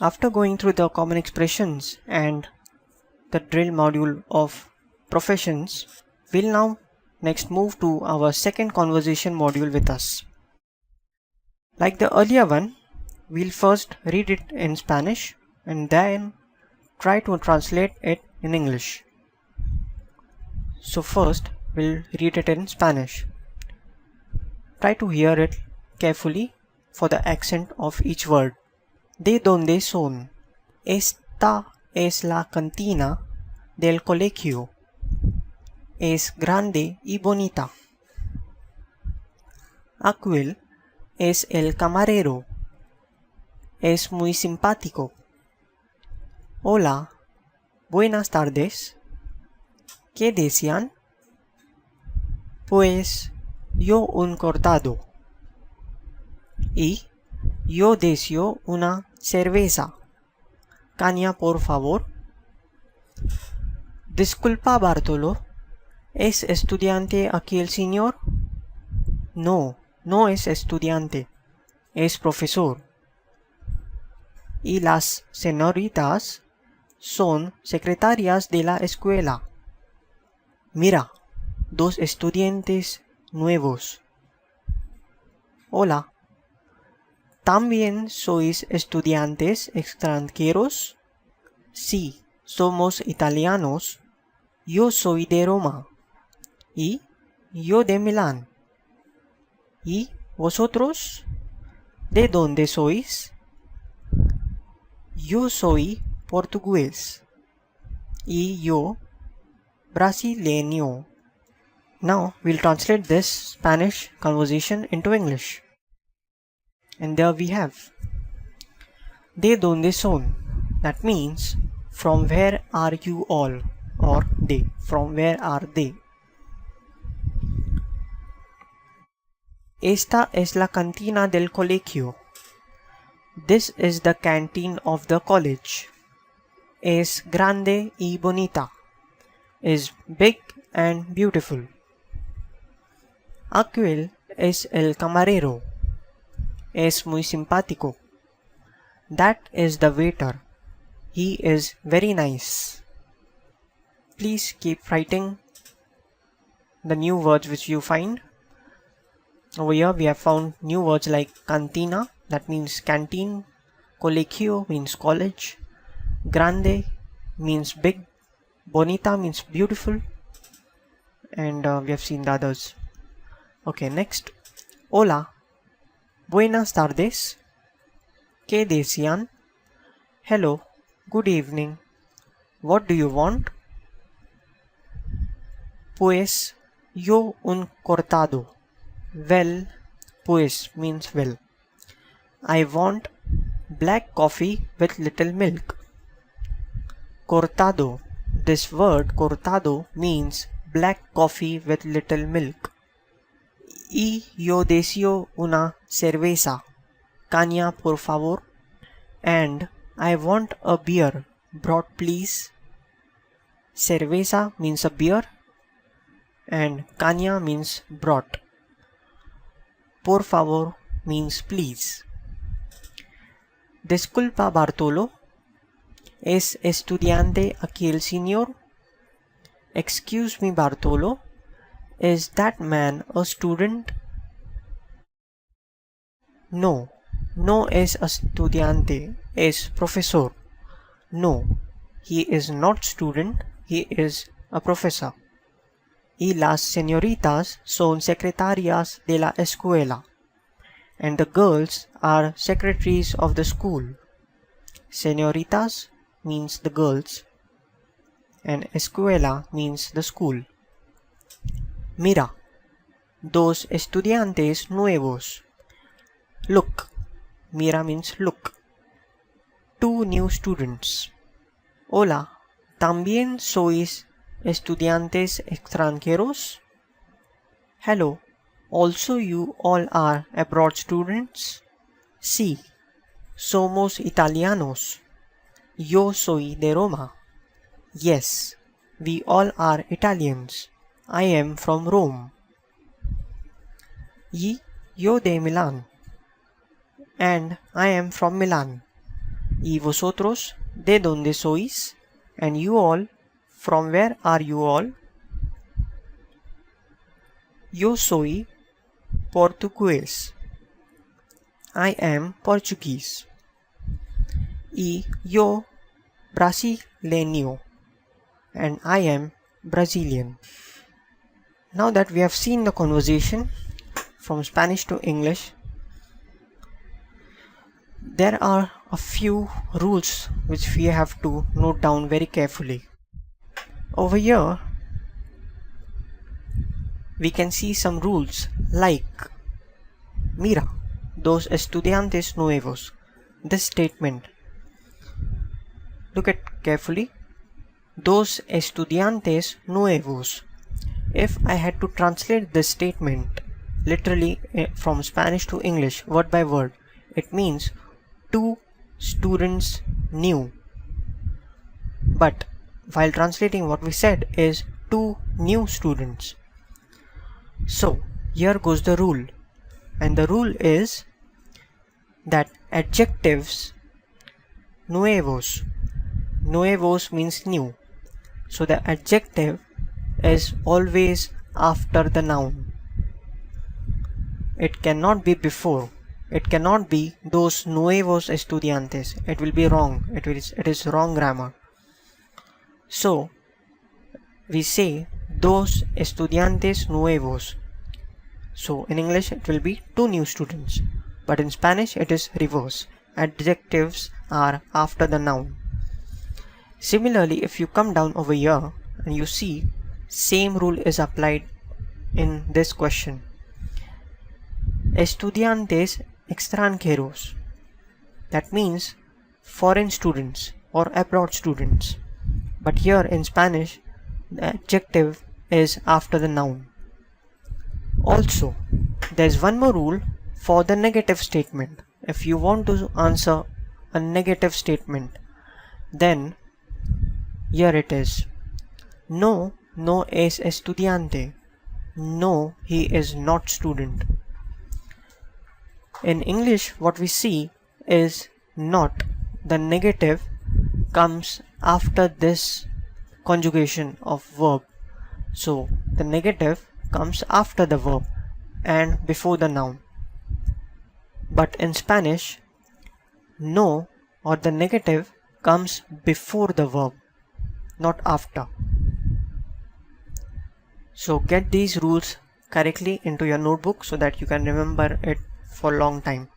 After going through the common expressions and the drill module of professions, we'll now next move to our second conversation module with us. Like the earlier one, we'll first read it in Spanish and then try to translate it in English. So first, we'll read it in Spanish. Try to hear it carefully for the accent of each word. ¿De dónde son? Esta es la cantina del colegio. Es grande y bonita. Aquel es el camarero. Es muy simpático. Hola, buenas tardes. ¿Qué desean? Pues yo un cortado. Y yo deseo una cerveza. Caña, por favor. Disculpa, Bartolo. ¿Es estudiante aquí el señor? No, no es estudiante. Es profesor. Y las señoritas son secretarias de la escuela. Mira, dos estudiantes nuevos. Hola. ¿También sois estudiantes extranjeros? Sí, somos italianos. Yo soy de Roma. Y yo de Milán. ¿Y vosotros? ¿De dónde sois? Yo soy portugués. Y yo brasileño. Now we'll translate this Spanish conversation into English. And there we have. ¿De dónde son? That means, from where are you all? Or they. From where are they? Esta es la cantina del colegio. This is the canteen of the college. Es grande y bonita. Is big and beautiful. Aquel es el camarero. Es muy simpático. That is the waiter. He is very nice. Please keep writing the new words which you find. Over here we have found new words like cantina, that means canteen. Colegio means college. Grande means big. Bonita means beautiful. And we have seen the others. Okay, next. Hola. Buenas tardes. ¿Qué desean? Hello. Good evening. What do you want? Pues yo un cortado. Well, pues means well. I want black coffee with little milk. Cortado. This word cortado means black coffee with little milk. Y yo deseo una cerveza. Caña, por favor. And I want a beer. Brought, please. Cerveza means a beer. And caña means brought. Por favor means please. Disculpa, Bartolo. ¿Es estudiante aquí el señor? Excuse me, Bartolo. Is that man a student? No, no es estudiante, es profesor. No, he is not student, he is a professor. Y las señoritas son secretarias de la escuela. And the girls are secretaries of the school. Señoritas means the girls. And escuela means the school. Mira, dos estudiantes nuevos. Look, mira means look. Two new students. Hola, ¿también sois estudiantes extranjeros? Hello, also you all are abroad students? Sí, somos italianos. Yo soy de Roma. Yes, we all are Italians. I am from Rome. Y yo de Milan. And I am from Milan. ¿Y vosotros de dónde sois? And you all, from where are you all? Yo soy portugués. I am Portuguese. Y yo brasileño. And I am Brazilian. Now that we have seen the conversation from Spanish to English, there are a few rules which we have to note down very carefully. Over here, we can see some rules like mira, dos estudiantes nuevos. This statement. Look at carefully. Dos estudiantes nuevos. If I had to translate this statement literally from Spanish to English, word by word, it means two students new. But while translating, what we said is two new students. So here goes the rule, and the rule is that adjectives nuevos means new, so the adjective is always after the noun. It cannot be before. It cannot be dos nuevos estudiantes. It will be wrong. It is wrong grammar. So we say dos estudiantes nuevos. So in English it will be two new students, but in Spanish it is reverse. Adjectives are after the noun. Similarly, if you come down over here and you see same rule is applied in this question. Estudiantes extranjeros. That means foreign students or abroad students. But here in Spanish, the adjective is after the noun. Also, there's one more rule for the negative statement. If you want to answer a negative statement, then here it is. No es estudiante. No, he is not student. In English, what we see is not. The negative comes after this conjugation of verb. So the negative comes after the verb and before the noun. But in Spanish, no or the negative comes before the verb, not after. So get these rules correctly into your notebook so that you can remember it for a long time.